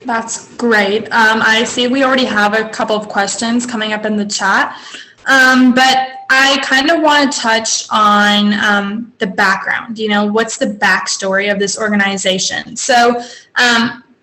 That's great. I see we already have a couple of questions coming up in the chat, but I kind of want to touch on the background. What's the backstory of this organization? So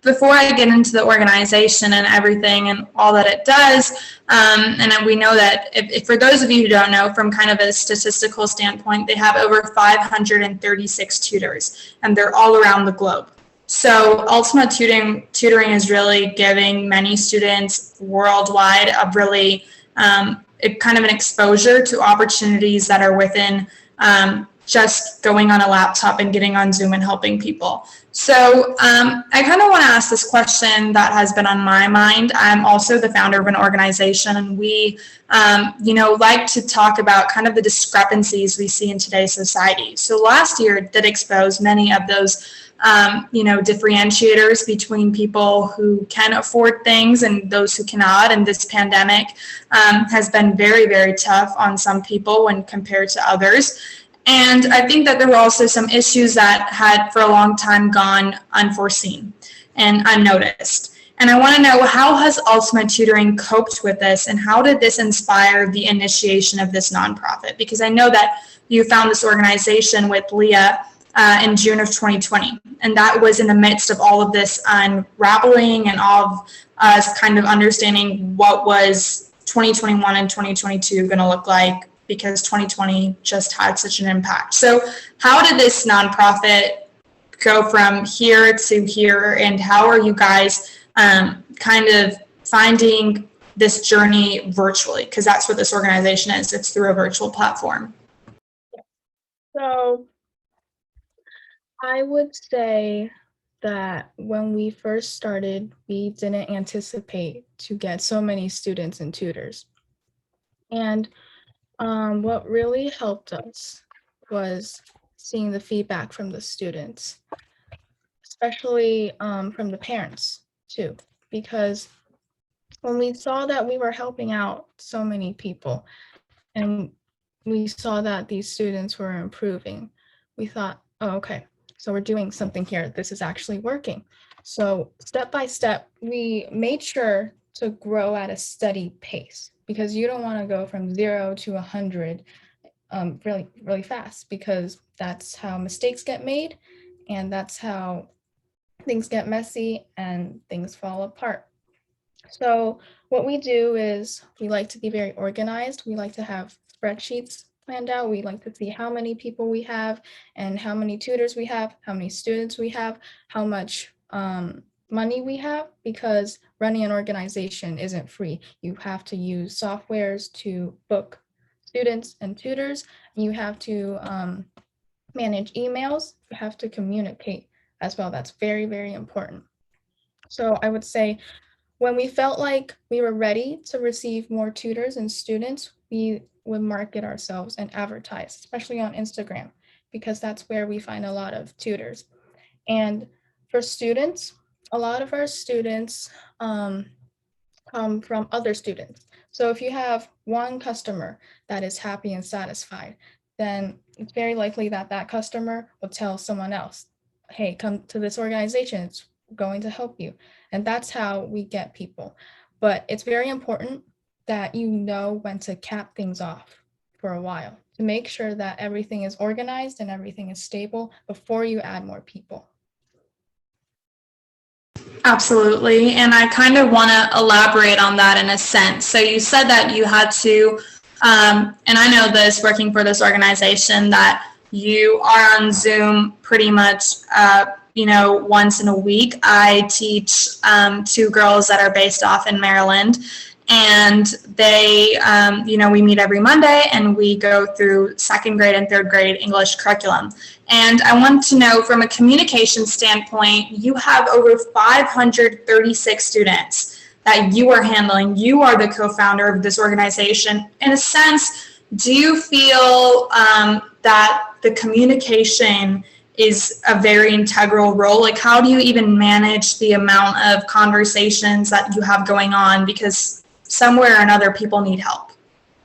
before I get into the organization and everything and all that it does, and we know that if for those of you who don't know, from kind of a statistical standpoint, they have over 536 tutors, and they're all around the globe. So UltimaTutoring is really giving many students worldwide a really kind of an exposure to opportunities that are within just going on a laptop and getting on Zoom and helping people. So I kind of want to ask this question that has been on my mind. I'm also the founder of an organization, and we like to talk about kind of the discrepancies we see in today's society. So last year did expose many of those differentiators between people who can afford things and those who cannot. And this pandemic has been very, very tough on some people when compared to others. And I think that there were also some issues that had for a long time gone unforeseen and unnoticed. And I want to know, how has UltimaTutoring coped with this, and how did this inspire the initiation of this nonprofit? Because I know that you found this organization with Leah in June of 2020. And that was in the midst of all of this unraveling and all of us kind of understanding what was 2021 and 2022 going to look like, because 2020 just had such an impact. So how did this nonprofit go from here to here, and how are you guys kind of finding this journey virtually? Because that's what this organization is. It's through a virtual platform. So I would say that when we first started, we didn't anticipate to get so many students and tutors. And what really helped us was seeing the feedback from the students, especially from the parents too, because when we saw that we were helping out so many people and we saw that these students were improving, we thought, oh, okay, so we're doing something here. This is actually working. So step by step, we made sure to grow at a steady pace, because you don't want to go from 0 to 100 really, really fast, because that's how mistakes get made, and that's how things get messy and things fall apart. So what we do is we like to be very organized. We like to have spreadsheets planned out. We like to see how many people we have and how many tutors we have, how many students we have, how much money we have, because running an organization isn't free. You have to use softwares to book students and tutors. You have to manage emails. You have to communicate as well. That's very, very important. So I would say when we felt like we were ready to receive more tutors and students, we would market ourselves and advertise, especially on Instagram, because that's where we find a lot of tutors. And for students, a lot of our students come from other students. So if you have one customer that is happy and satisfied, then it's very likely that that customer will tell someone else, hey, come to this organization, it's going to help you. And that's how we get people. But it's very important that you know when to cap things off for a while, to make sure that everything is organized and everything is stable before you add more people. Absolutely. And I kind of want to elaborate on that in a sense. So you said that you had to, and I know this working for this organization, that you are on Zoom pretty much, once in a week. I teach 2 girls that are based off in Maryland, and they, we meet every Monday and we go through 2nd grade and 3rd grade English curriculum. And I want to know, from a communication standpoint, you have over 536 students that you are handling. You are the co-founder of this organization. In a sense, do you feel that the communication is a very integral role? Like, how do you even manage the amount of conversations that you have going on? Because somewhere or another, people need help.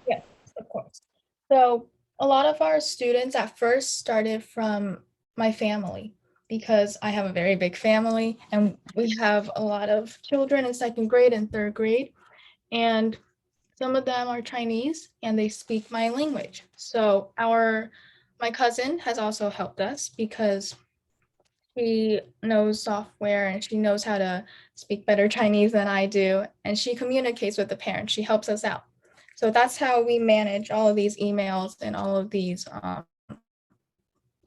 Yes, of course. So a lot of our students at first started from my family, because I have a very big family and we have a lot of children in second grade and third grade. And some of them are Chinese and they speak my language. So my cousin has also helped us because she knows software and she knows how to speak better Chinese than I do. And she communicates with the parents. She helps us out. So that's how we manage all of these emails and all of these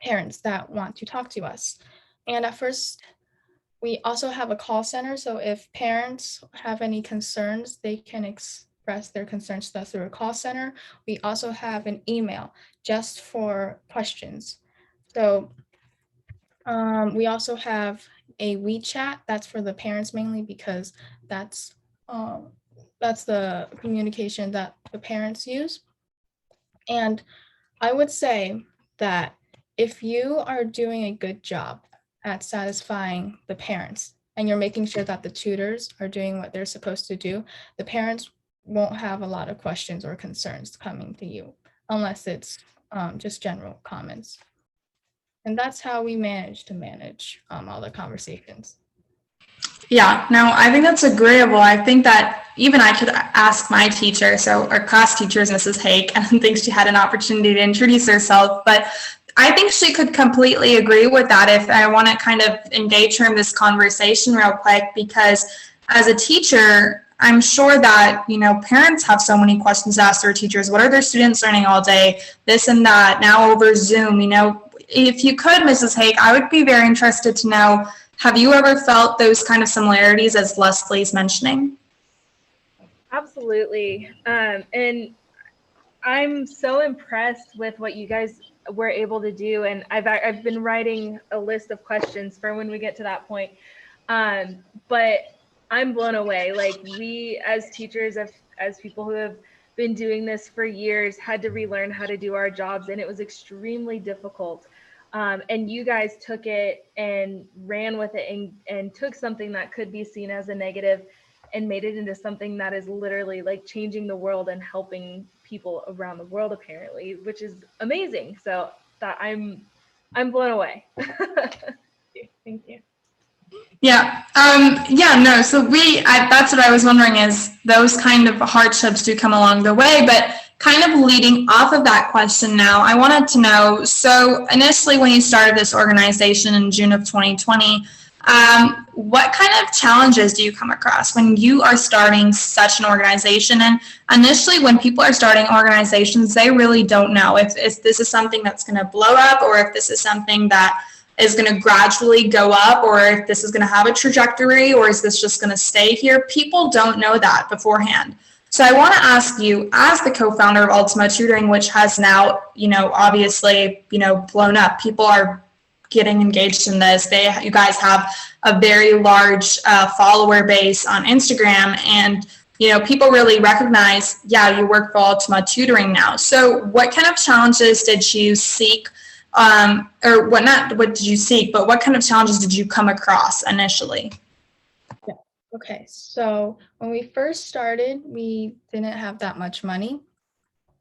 parents that want to talk to us. And at first, we also have a call center. So if parents have any concerns, they can express their concerns to us through a call center. We also have an email just for questions. So we also have a WeChat that's for the parents mainly because that's the communication that the parents use. And I would say that if you are doing a good job at satisfying the parents and you're making sure that the tutors are doing what they're supposed to do, the parents won't have a lot of questions or concerns coming to you unless it's just general comments. And that's how we manage all the conversations. Yeah, no, I think that's agreeable. I think that even I could ask my teacher, so our class teacher is Mrs. Haak, and I think she had an opportunity to introduce herself, but I think she could completely agree with that if I want to kind of engage her in this conversation real quick, because as a teacher, I'm sure that, parents have so many questions to ask their teachers. What are their students learning all day? This and that, now over Zoom, If you could, Mrs. Haak, I would be very interested to know, have you ever felt those kind of similarities as Leslie's mentioning? Absolutely. And I'm so impressed with what you guys were able to do. And I've been writing a list of questions for when we get to that point. But I'm blown away. Like, we as teachers, as people who have been doing this for years, had to relearn how to do our jobs, and it was extremely difficult. And you guys took it and ran with it and took something that could be seen as a negative and made it into something that is literally like changing the world and helping people around the world, apparently, which is amazing. So that I'm blown away. Thank you. Yeah. No. So that's what I was wondering, is those kind of hardships do come along the way, but kind of leading off of that question now, I wanted to know, so initially when you started this organization in June of 2020, what kind of challenges do you come across when you are starting such an organization? And initially when people are starting organizations, they really don't know if this is something that's going to blow up, or if this is something that is going to gradually go up, or if this is going to have a trajectory, or is this just going to stay here? People don't know that beforehand. So I want to ask you, as the co-founder of UltimaTutoring, which has now, obviously, blown up, people are getting engaged in this. You guys have a very large follower base on Instagram, and people really recognize, yeah, you work for UltimaTutoring now. So what kind of challenges did you seek, or what did you seek, but what kind of challenges did you come across initially? Okay, so when we first started, we didn't have that much money,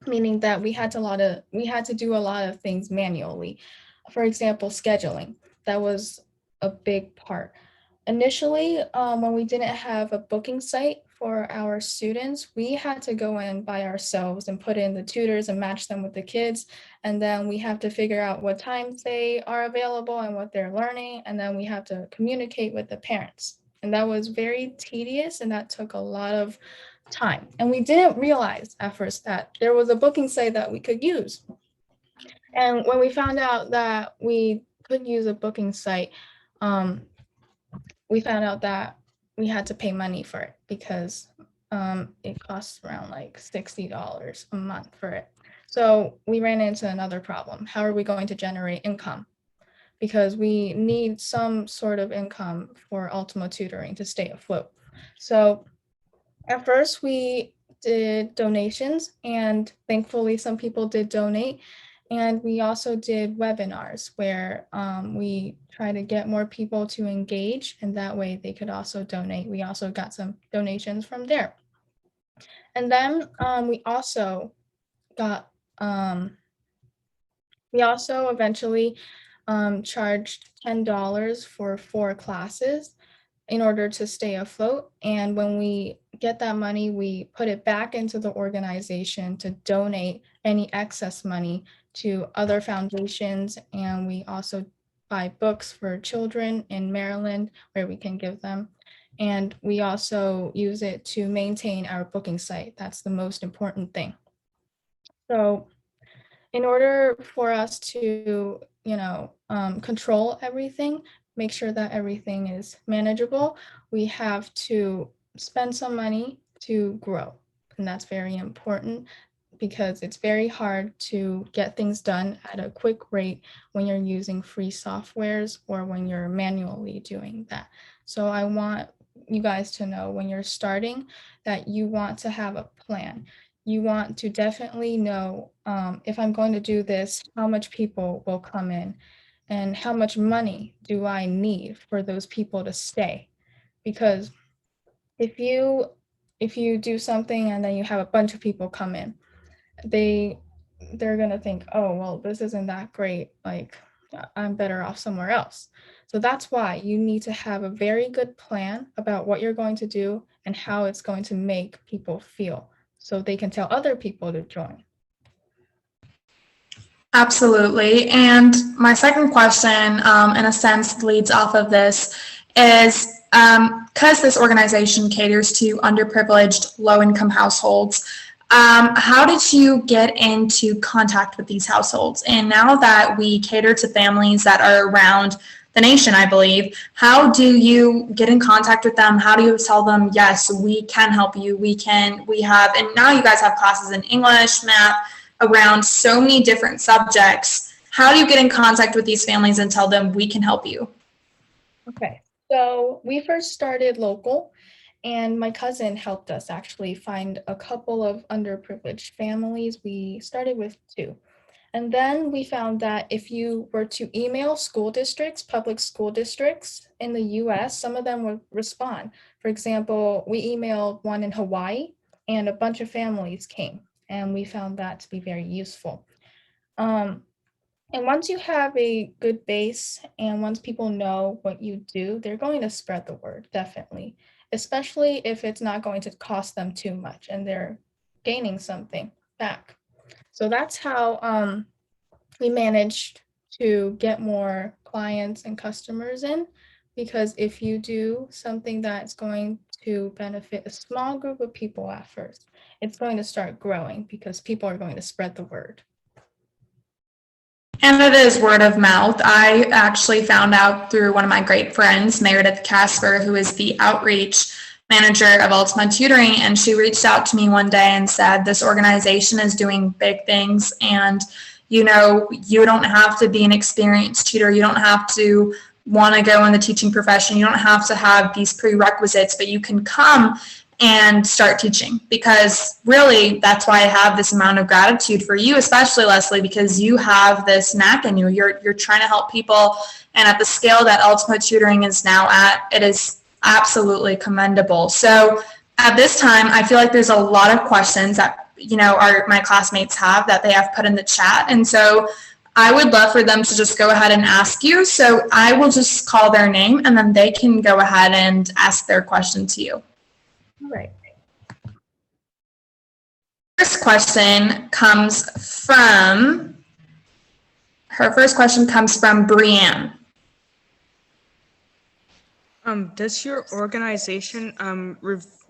meaning that we had to do a lot of things manually. For example, scheduling. That was a big part. Initially, when we didn't have a booking site for our students, we had to go in by ourselves and put in the tutors and match them with the kids. And then we have to figure out what times they are available and what they're learning. And then we have to communicate with the parents. And that was very tedious, and that took a lot of time. And we didn't realize at first that there was a booking site that we could use. And when we found out that we could use a booking site, we found out that we had to pay money for it because it costs around like $60 a month for it. So we ran into another problem. How are we going to generate income? Because we need some sort of income for UltimaTutoring to stay afloat. So at first we did donations, and thankfully some people did donate. And we also did webinars where we try to get more people to engage, and that way they could also donate. We also got some donations from there. And then we also eventually charged $10 for 4 classes in order to stay afloat. And when we get that money, we put it back into the organization to donate any excess money to other foundations. And we also buy books for children in Maryland where we can give them. And we also use it to maintain our booking site. That's the most important thing. So in order for us to, control everything, make sure that everything is manageable, we have to spend some money to grow. And that's very important because it's very hard to get things done at a quick rate when you're using free softwares or when you're manually doing that. So I want you guys to know when you're starting that you want to have a plan. You want to definitely know if I'm going to do this, how much people will come in and how much money do I need for those people to stay? Because if you do something and then you have a bunch of people come in, they're gonna think, oh, well, this isn't that great. Like, I'm better off somewhere else. So that's why you need to have a very good plan about what you're going to do and how it's going to make people feel so they can tell other people to join. Absolutely. And my second question, in a sense, leads off of this is because this organization caters to underprivileged, low-income households, how did you get into contact with these households? And now that we cater to families that are around the nation, I believe, how do you get in contact with them? How do you tell them, yes, we can help you, we have, and now you guys have classes in English, math, around so many different subjects. How do you get in contact with these families and tell them we can help you? Okay, so we first started local, and my cousin helped us actually find a couple of underprivileged families. We started with 2. And then we found that if you were to email school districts, public school districts in the US, some of them would respond. For example, we emailed one in Hawaii and a bunch of families came, and we found that to be very useful. And once you have a good base and once people know what you do, they're going to spread the word, definitely, especially if it's not going to cost them too much and they're gaining something back. So that's how we managed to get more clients and customers in, because if you do something that's going to benefit a small group of people at first, it's going to start growing because people are going to spread the word. And it is word of mouth. I actually found out through one of my great friends, Meredith Casper, who is the outreach manager of UltimaTutoring, and she reached out to me one day and said, this organization is doing big things, and you don't have to be an experienced tutor. You don't have to want to go in the teaching profession. You don't have to have these prerequisites, but you can come and start teaching, because really that's why I have this amount of gratitude for you, especially Leslie, because you have this knack in you. You're trying to help people, and at the scale that UltimaTutoring is now at, it is absolutely commendable. So at this time, I feel like there's a lot of questions that my classmates have that they have put in the chat, and so I would love for them to just go ahead and ask you. So I will just call their name, and then they can go ahead and ask their question to you. All right. First question comes from Brianne. Does your organization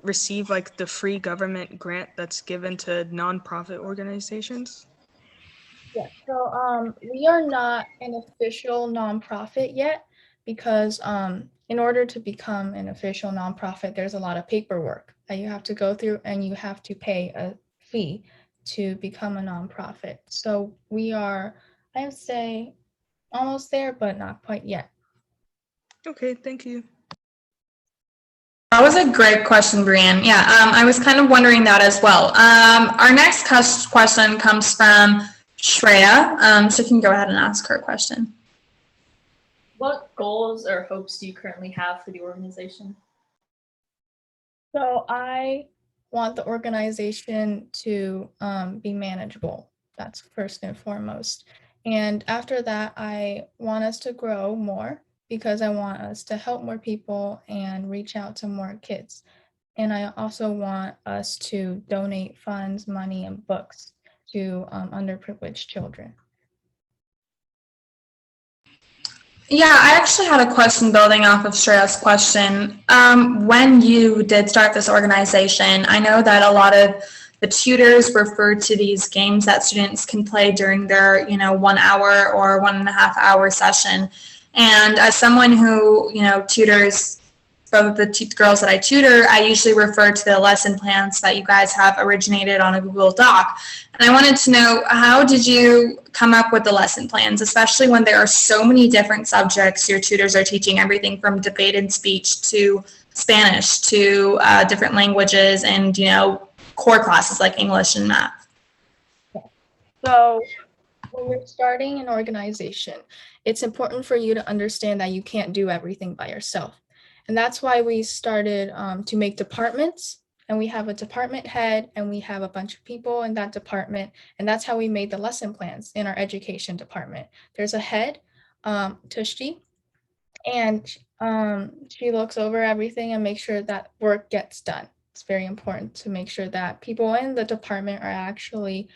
receive like the free government grant that's given to nonprofit organizations? Yeah, so we are not an official nonprofit yet because in order to become an official nonprofit, there's a lot of paperwork that you have to go through, and you have to pay a fee to become a nonprofit. So we are, I would say, almost there, but not quite yet. Okay, thank you. That was a great question, Brianne. Yeah, I was kind of wondering that as well. Our next question comes from Shreya, so you can go ahead and ask her question. What goals or hopes do you currently have for the organization? So I want the organization to be manageable. That's first and foremost. And after that, I want us to grow more because I want us to help more people and reach out to more kids. And I also want us to donate funds, money, and books to underprivileged children. Yeah, I actually had a question building off of Shreya's question. When you did start this organization, I know that a lot of the tutors refer to these games that students can play during their, 1 hour or 1.5 hour session. And as someone who, tutors both the girls that I tutor, I usually refer to the lesson plans that you guys have originated on a Google Doc. And I wanted to know, how did you come up with the lesson plans, especially when there are so many different subjects your tutors are teaching, everything from debate and speech to Spanish to different languages and, core classes like English and math? So when you're starting an organization, it's important for you to understand that you can't do everything by yourself. And that's why we started to make departments, and we have a department head and we have a bunch of people in that department. And that's how we made the lesson plans in our education department. There's a head, Tushti, and she looks over everything and makes sure that work gets done. It's very important to make sure that people in the department are actually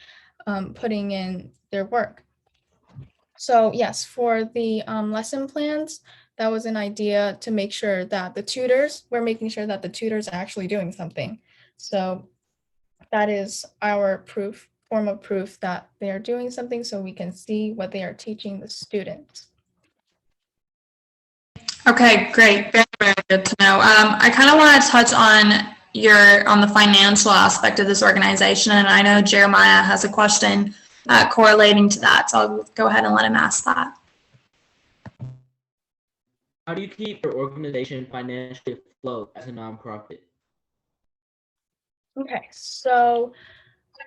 putting in their work. So yes, for the lesson plans, that was an idea to make sure that we're making sure that the tutors are actually doing something. So that is our form of proof that they are doing something, so we can see what they are teaching the students. Okay, great. Very, very good to know. I kind of want to touch on the financial aspect of this organization, and I know Jeremiah has a question correlating to that, so I'll go ahead and let him ask that. How do you keep your organization financially afloat as a nonprofit? Okay, so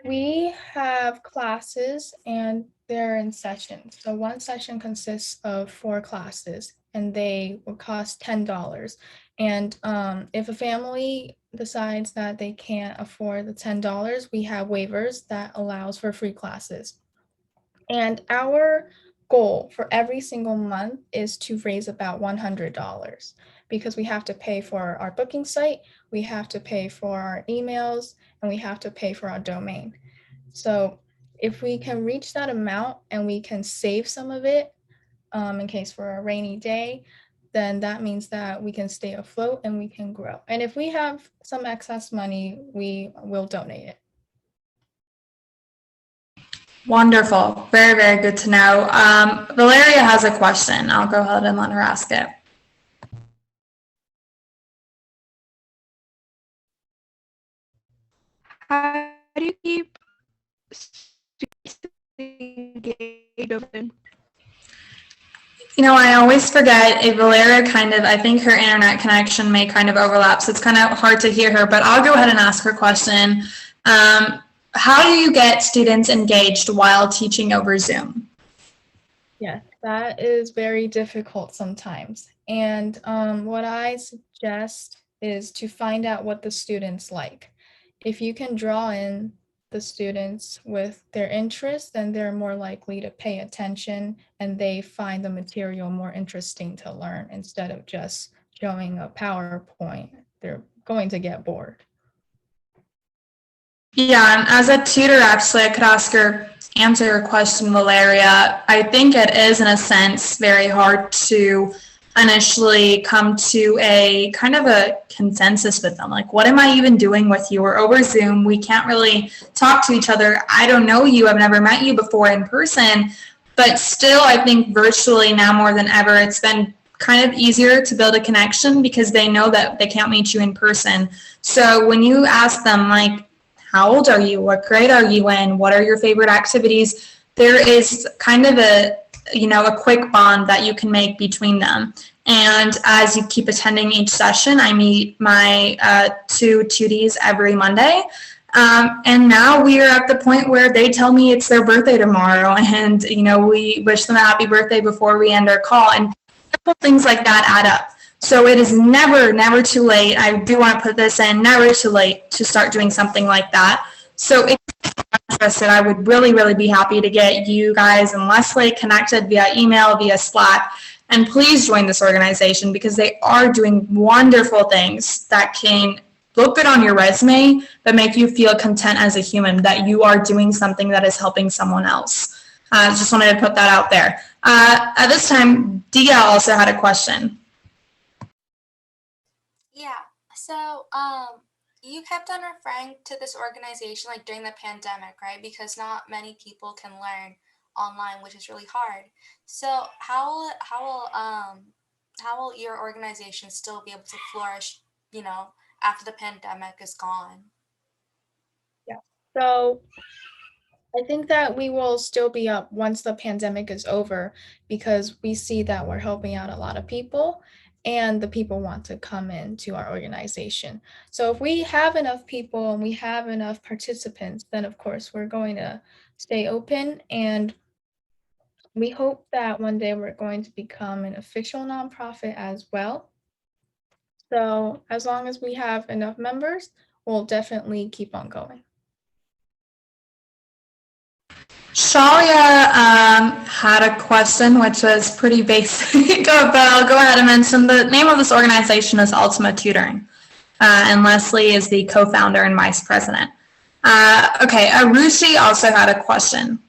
we have classes and they're in sessions. So one session consists of 4 classes and they will cost $10. And if a family decides that they can't afford the $10, we have waivers that allows for free classes. And our goal for every single month is to raise about $100 because we have to pay for our booking site, we have to pay for our emails, and we have to pay for our domain. So if we can reach that amount and we can save some of it in case for a rainy day, then that means that we can stay afloat and we can grow. And if we have some excess money, we will donate it. Wonderful. Very, very good to know. Valeria has a question. I'll go ahead and let her ask it. How do you keep students engaged over Zoom? I always forget if Valeria I think her internet connection may kind of overlap, so it's kind of hard to hear her, but I'll go ahead and ask her question. How do you get students engaged while teaching over Zoom? Yeah, that is very difficult sometimes. And what I suggest is to find out what the students like. If you can draw in the students with their interests, then they're more likely to pay attention and they find the material more interesting to learn instead of just showing a PowerPoint. They're going to get bored. Yeah, and as a tutor, actually, I could answer your question, Valeria. I think it is, in a sense, very hard to initially come to a kind of a consensus with them. Like, what am I even doing with you? We're over Zoom. We can't really talk to each other. I don't know you. I've never met you before in person. But still, I think virtually now more than ever, it's been kind of easier to build a connection because they know that they can't meet you in person. So when you ask them, like, how old are you? What grade are you in? What are your favorite activities? There is kind of a quick bond that you can make between them. And as you keep attending each session, I meet my 2 tuties every Monday. And now we are at the point where they tell me it's their birthday tomorrow, and we wish them a happy birthday before we end our call, and simple things like that add up. So it is never too late. I do want to put this in, never too late to start doing something like that. So it's interested, I would really, really be happy to get you guys and Leslie connected via email, via Slack, and please join this organization because they are doing wonderful things that can look good on your resume, but make you feel content as a human that you are doing something that is helping someone else. Just wanted to put that out there. At this time, Dia also had a question. Yeah. So, you kept on referring to this organization like during the pandemic, right? Because not many people can learn online, which is really hard. So, how will your organization still be able to flourish, after the pandemic is gone? Yeah. So I think that we will still be up once the pandemic is over because we see that we're helping out a lot of people and the people want to come into our organization. So if we have enough people and we have enough participants, then of course we're going to stay open, and we hope that one day we're going to become an official nonprofit as well. So as long as we have enough members, we'll definitely keep on going. Shalia had a question which was pretty basic, but I'll go ahead and mention the name of this organization is UltimaTutoring, and Leslie is the co-founder and vice president. Okay, Arushi also had a question.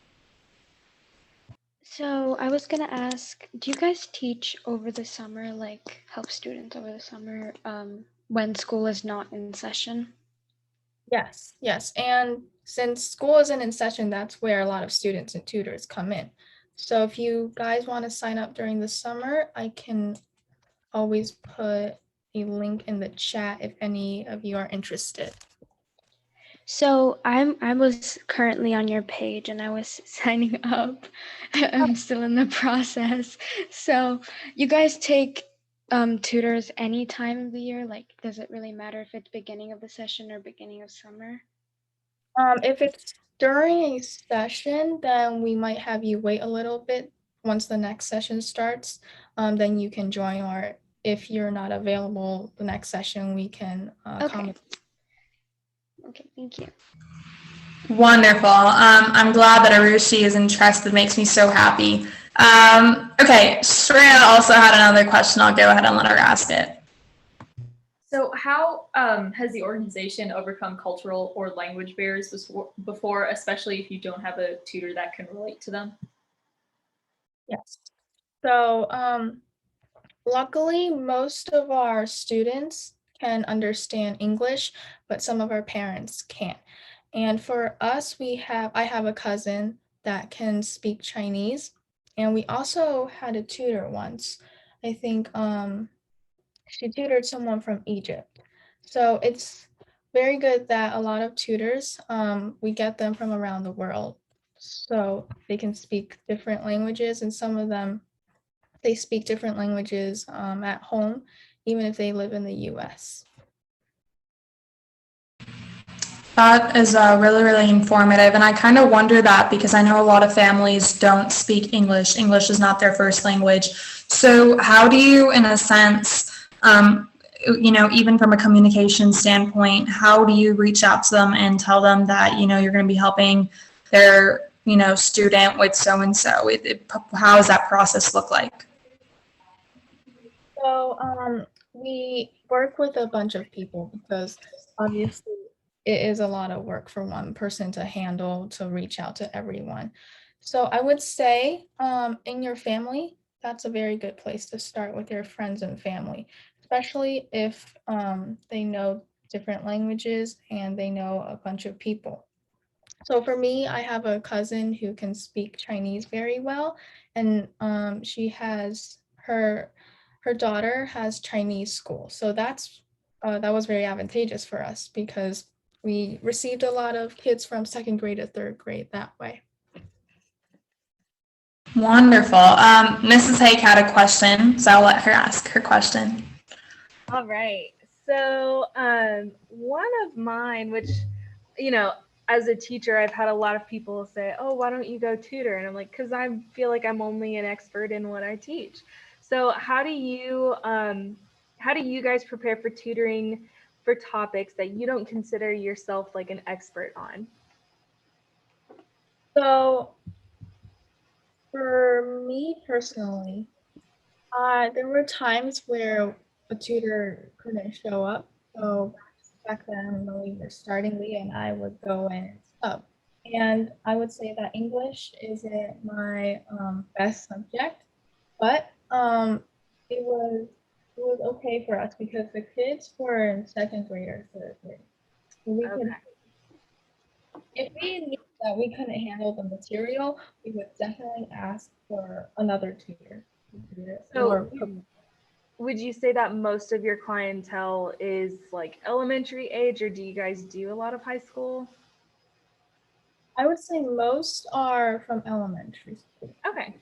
So I was gonna ask, do you guys teach over the summer, like help students over the summer when school is not in session? Yes, yes. And since school isn't in session, that's where a lot of students and tutors come in. So if you guys want to sign up during the summer, I can always put a link in the chat if any of you are interested. So I was currently on your page and I was signing up. I'm still in the process. So you guys take tutors any time of the year? Like, does it really matter if it's beginning of the session or beginning of summer? If it's during a session, then we might have you wait a little bit once the next session starts. Then you can join, or if you're not available the next session, we can Okay. Okay, thank you. Wonderful. I'm glad that Arushi is interested. It makes me so happy. Okay, Shreya also had another question. I'll go ahead and let her ask it. So how has the organization overcome cultural or language barriers before, especially if you don't have a tutor that can relate to them? Yes. So luckily, most of our students can understand English, but some of our parents can't. And for us, I have a cousin that can speak Chinese, and we also had a tutor once. I think she tutored someone from Egypt. So it's very good that a lot of tutors, we get them from around the world. So they can speak different languages, and some of them, they speak different languages at home, even if they live in the US. That is really, really informative. And I kind of wonder that because I know a lot of families don't speak English. English is not their first language. So how do you, in a sense, even from a communication standpoint, how do you reach out to them and tell them that, you're going to be helping their, student with so-and-so? How does that process look like? So we work with a bunch of people because obviously it is a lot of work for one person to handle, to reach out to everyone. So I would say in your family, that's a very good place to start, with your friends and family, especially if they know different languages and they know a bunch of people. So for me, I have a cousin who can speak Chinese very well, and she has her daughter has Chinese school. So that was very advantageous for us because we received a lot of kids from second grade to third grade that way. Wonderful. Mrs. Haak had a question, so I'll let her ask her question. All right. So one of mine, which, as a teacher, I've had a lot of people say, oh, why don't you go tutor? And I'm like, because I feel like I'm only an expert in what I teach. So how do you guys prepare for tutoring for topics that you don't consider yourself like an expert on? So for me personally, there were times where a tutor couldn't show up. So back then when we were starting, Leah and I would go and sub. And I would say that English isn't my best subject, but it was okay for us because the kids were in second grade or third grade. So we could, Okay. if we knew that we couldn't handle the material, we would definitely ask for another tutor to do it. So would you say that most of your clientele is like elementary age, or do you guys do a lot of high school? I would say most are from elementary school. Okay.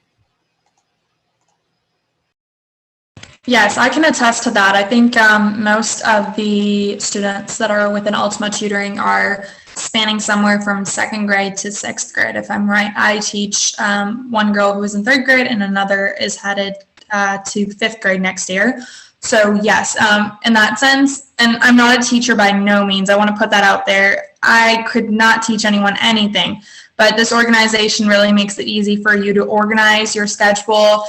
Yes, I can attest to that. I think most of the students that are within Ultima Tutoring are spanning somewhere from second grade to sixth grade, if I'm right. I teach one girl who is in third grade and another is headed to fifth grade next year. So yes, in that sense, and I'm not a teacher by no means. I want to put that out there. I could not teach anyone anything. But this organization really makes it easy for you to organize your schedule,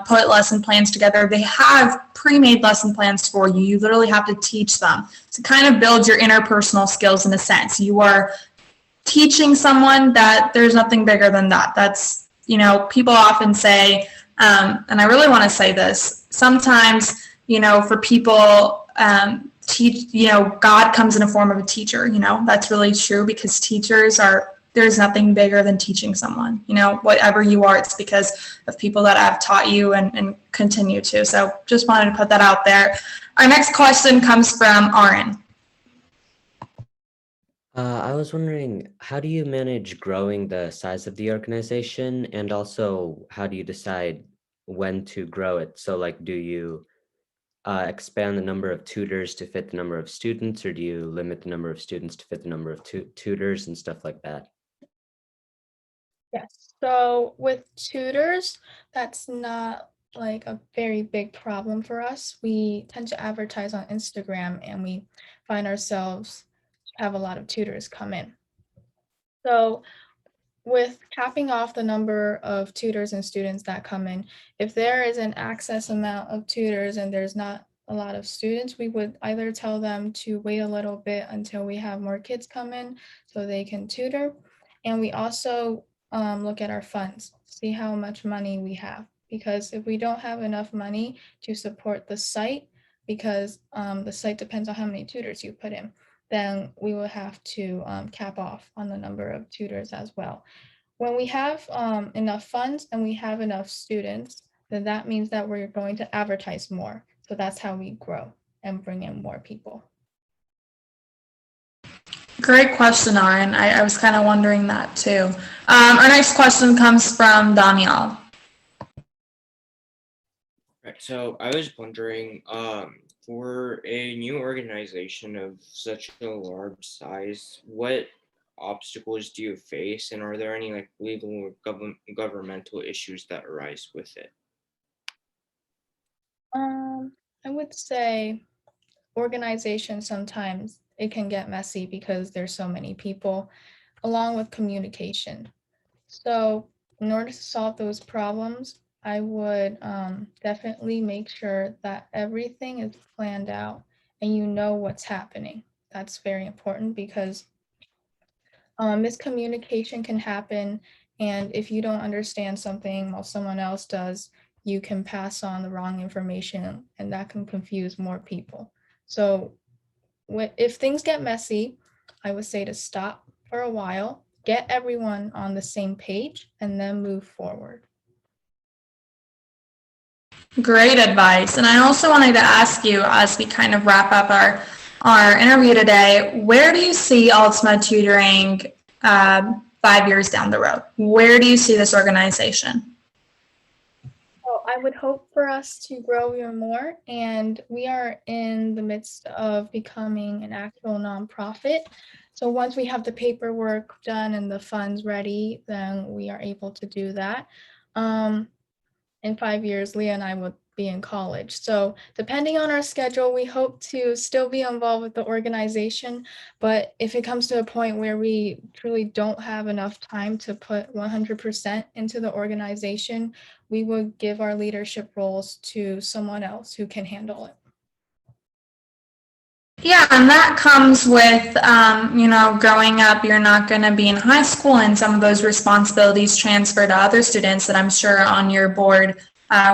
put lesson plans together. They have pre-made lesson plans for you. You literally have to teach them to kind of build your interpersonal skills in a sense. You are teaching someone that there's nothing bigger than that. That's, you know, people often say, and I really want to say this, sometimes, you know, for people, God comes in a form of a teacher, you know, that's really true because teachers are, there's nothing bigger than teaching someone, you know, whatever you are, it's because of people that have taught you and continue to. So just wanted to put that out there. Our next question comes from Aaron. I was wondering, how do you manage growing the size of the organization, and also how do you decide when to grow it? So like, do you expand the number of tutors to fit the number of students, or do you limit the number of students to fit the number of tutors and stuff like that? Yes. So with tutors, that's not like a very big problem for us. We tend to advertise on Instagram and we find ourselves have a lot of tutors come in. So with capping off the number of tutors and students that come in, if there is an excess amount of tutors and there's not a lot of students, we would either tell them to wait a little bit until we have more kids come in so they can tutor. And we also look at our funds, see how much money we have. Because if we don't have enough money to support the site, because the site depends on how many tutors you put in, then we will have to cap off on the number of tutors as well. When we have enough funds and we have enough students, then that means that we're going to advertise more. So that's how we grow and bring in more people. Great question, Aaron. I was kind of wondering that too. Our next question comes from Daniel. Right, so I was wondering, for a new organization of such a large size, what obstacles do you face, and are there any like legal or governmental issues that arise with it? I would say organization sometimes it can get messy because there's so many people, along with communication. So in order to solve those problems, I would definitely make sure that everything is planned out and you know what's happening. That's very important because miscommunication can happen. And if you don't understand something while someone else does, you can pass on the wrong information and that can confuse more people. So if things get messy, I would say to stop for a while, get everyone on the same page, and then move forward. Great advice. And I also wanted to ask you, as we kind of wrap up our interview today, where do you see Ultima Tutoring 5 years down the road? Where do you see this organization? So I would hope for us to grow even more, and we are in the midst of becoming an actual nonprofit. So once we have the paperwork done and the funds ready, then we are able to do that. In 5 years, Leah and I would be in college. So depending on our schedule, we hope to still be involved with the organization. But if it comes to a point where we truly don't have enough time to put 100% into the organization, we would give our leadership roles to someone else who can handle it. Yeah, and that comes with, growing up, you're not going to be in high school, and some of those responsibilities transfer to other students that I'm sure are on your board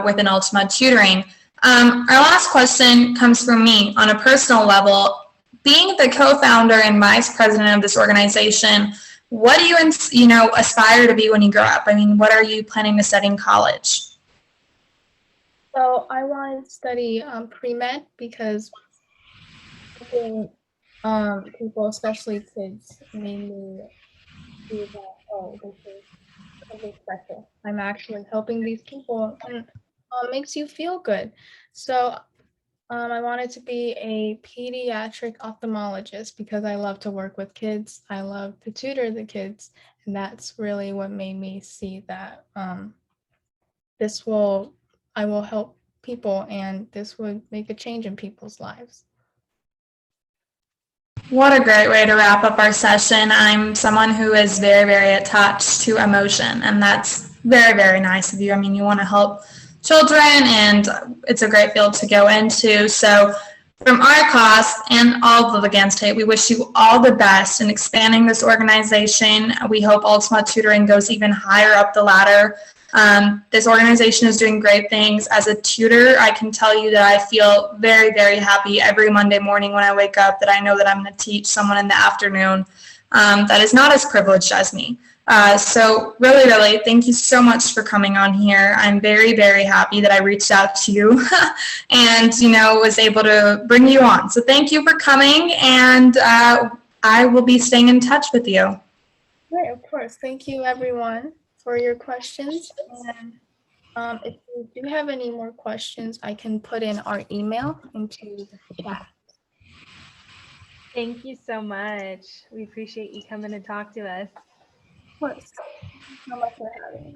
within Ultima Tutoring. Our last question comes from me on a personal level. Being the co-founder and vice president of this organization, what do you, aspire to be when you grow up? I mean, what are you planning to study in college? So I want to study pre-med because people, especially kids, mainly see that, oh, this is something special. I'm actually helping these people, and makes you feel good. So I wanted to be a pediatric ophthalmologist because I love to work with kids. I love to tutor the kids, and that's really what made me see that I will help people, and this would make a change in people's lives. What a great way to wrap up our session. I'm someone who is very, very attached to emotion, and that's very, very nice of you. I mean, you want to help children, and it's a great field to go into. So from our class and all of the Legans we wish you all the best in expanding this organization. We hope Ultima Tutoring goes even higher up the ladder. This organization is doing great things. As a tutor, I can tell you that I feel very, very happy every Monday morning when I wake up that I know that I'm going to teach someone in the afternoon that is not as privileged as me. So really, really, thank you so much for coming on here. I'm very, very happy that I reached out to you and, was able to bring you on. So thank you for coming, and I will be staying in touch with you. Right, of course. Thank you, everyone, for your questions. And if you do have any more questions, I can put in our email into the chat. Thank you so much. We appreciate you coming to talk to us. Of course. Thank you so much for having me.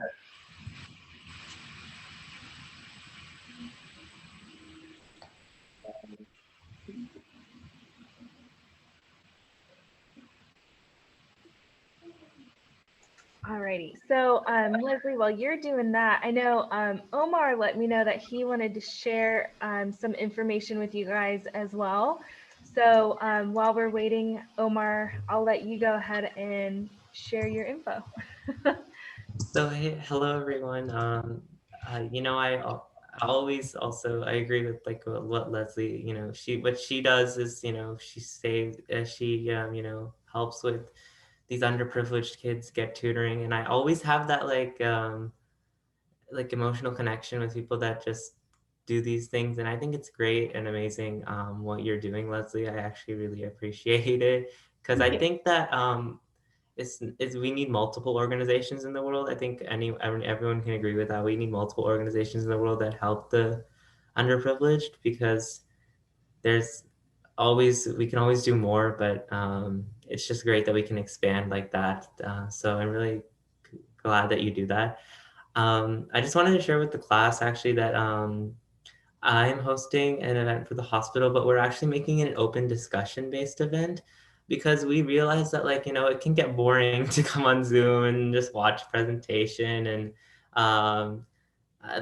Alrighty, so Leslie, while you're doing that, I know Omar let me know that he wanted to share some information with you guys as well. So while we're waiting, Omar, I'll let you go ahead and share your info. So hey, hello everyone. I always also I agree with like what Leslie, what she does is she saves she helps with these underprivileged kids get tutoring, and I always have that like emotional connection with people that just do these things, and I think it's great and amazing what you're doing, Leslie. I actually really appreciate it because I think that is we need multiple organizations in the world. I think everyone can agree with that. We need multiple organizations in the world that help the underprivileged because we can always do more, but it's just great that we can expand like that. So I'm really glad that you do that. I just wanted to share with the class actually that I'm hosting an event for the hospital, but we're actually making it an open discussion based event because we realize that it can get boring to come on Zoom and just watch presentation and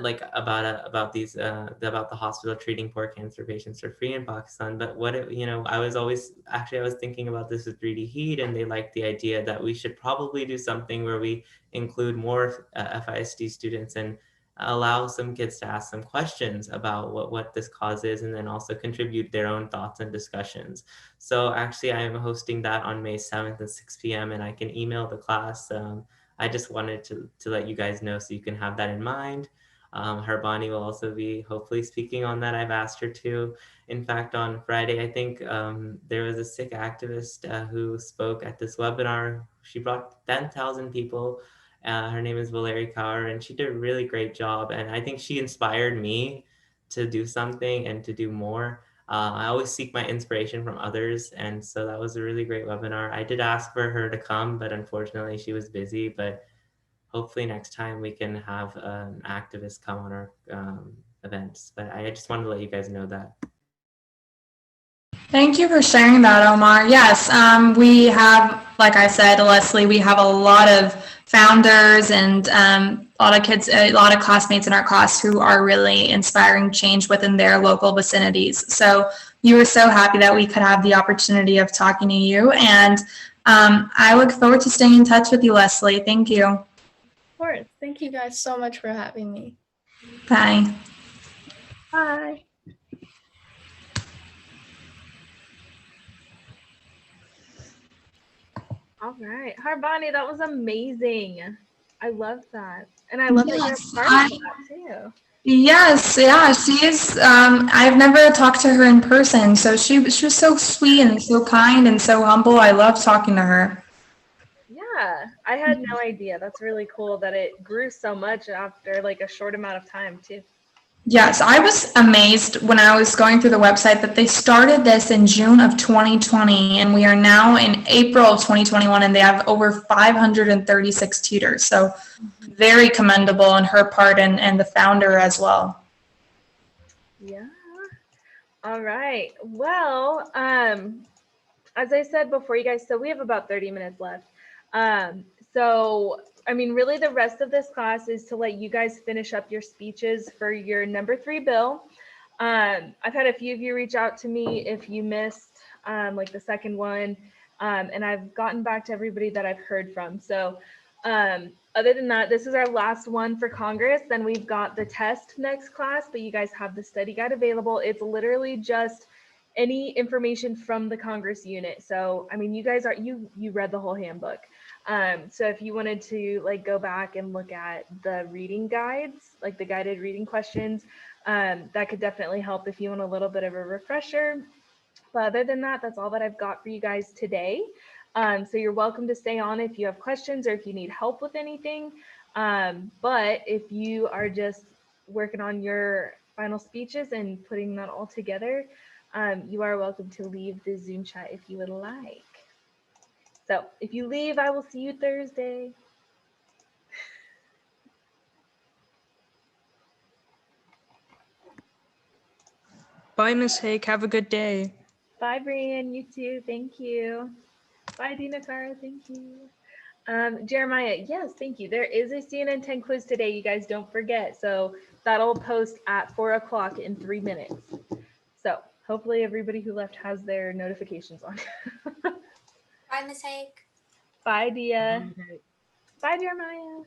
like about the hospital treating poor cancer patients for free in Pakistan. But I was thinking about this with 3D Heat, and they liked the idea that we should probably do something where we include more FISD students and allow some kids to ask some questions about what this cause is, and then also contribute their own thoughts and discussions. So actually I am hosting that on May 7th at 6 p.m. and I can email the class. I just wanted to let you guys know so you can have that in mind. Harbani will also be hopefully speaking on that. I've asked her to. In fact, on Friday, I think there was a Sikh activist who spoke at this webinar. She brought 10,000 people. Her name is Valeri Kaur, and she did a really great job. And I think she inspired me to do something and to do more. I always seek my inspiration from others. And so that was a really great webinar. I did ask for her to come, but unfortunately she was busy. But hopefully next time we can have an activist come on our events. But I just wanted to let you guys know that. Thank you for sharing that, Omar. Yes, we have, like I said, Leslie, we have a lot of founders and a lot of kids, a lot of classmates in our class who are really inspiring change within their local vicinities. So you were so happy that we could have the opportunity of talking to you. And I look forward to staying in touch with you, Leslie. Thank you. Of course. Thank you guys so much for having me. Bye. Bye. All right, Harbani, that was amazing. I love that, and I love that you're Yes, a part of that too. Yes, yeah, she is. I've never talked to her in person, so she was so sweet and so kind and so humble. I love talking to her. Yeah, I had no idea. That's really cool that it grew so much after like a short amount of time too. Yes, I was amazed when I was going through the website that they started this in June of 2020, and we are now in April of 2021, and they have over 536 tutors. So very commendable on her part and the founder as well. Yeah. All right. Well, as I said before, you guys, so we have about 30 minutes left. So, I mean, really the rest of this class is to let you guys finish up your speeches for your number 3 bill. I've had a few of you reach out to me if you missed like the second one, and I've gotten back to everybody that I've heard from. So other than that, this is our last one for Congress. Then we've got the test next class, but you guys have the study guide available. It's literally just any information from the Congress unit. So, I mean, you guys are, you read the whole handbook. So if you wanted to like go back and look at the reading guides, like the guided reading questions, that could definitely help if you want a little bit of a refresher. But other than that, that's all that I've got for you guys today. So you're welcome to stay on if you have questions or if you need help with anything. But if you are just working on your final speeches and putting that all together, you are welcome to leave the Zoom chat if you would like. So if you leave, I will see you Thursday. Bye, Miss Haak. Have a good day. Bye, Brian. You too. Thank you. Bye, Dina Cara. Thank you. Jeremiah, yes, thank you. There is a CNN 10 quiz today. You guys don't forget. So that'll post at 4 o'clock in 3 minutes. So hopefully everybody who left has their notifications on. Bye, Miss Hake. Bye, Dia. Bye, Jeremiah.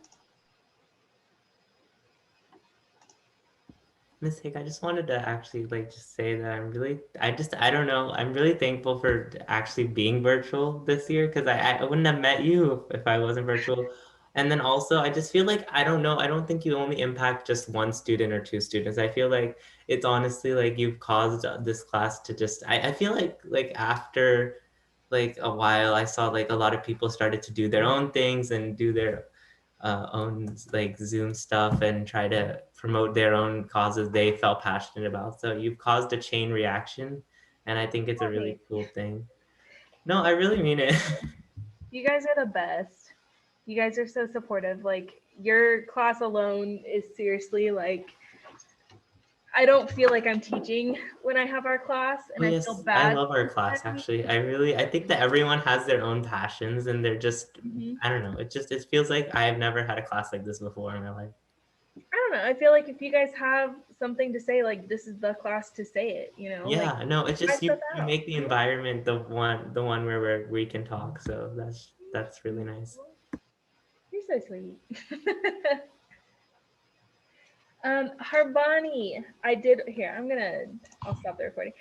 Miss Hick, I just wanted to actually like just say that I don't know, I'm really thankful for actually being virtual this year because I wouldn't have met you if I wasn't virtual. And then also I just feel like, I don't know, I don't think you only impact just one student or two students. I feel like it's honestly like you've caused this class to just, I feel like after like a while, I saw like a lot of people started to do their own things and do their own like Zoom stuff and try to promote their own causes they felt passionate about. So you've caused a chain reaction, and I think it's a really cool thing. No, I really mean it. You guys are the best. You guys are so supportive. Like your class alone is seriously like, I don't feel like I'm teaching when I have our class, and I feel bad. I love our class actually. I think that everyone has their own passions and they're just, I don't know, it feels like I've never had a class like this before in my life. I don't know. I feel like if you guys have something to say, like this is the class to say it, you know? Yeah, like, no, it's just you make the environment the one where we can talk. So that's really nice. You're so sweet. Harbani, I'll stop the recording.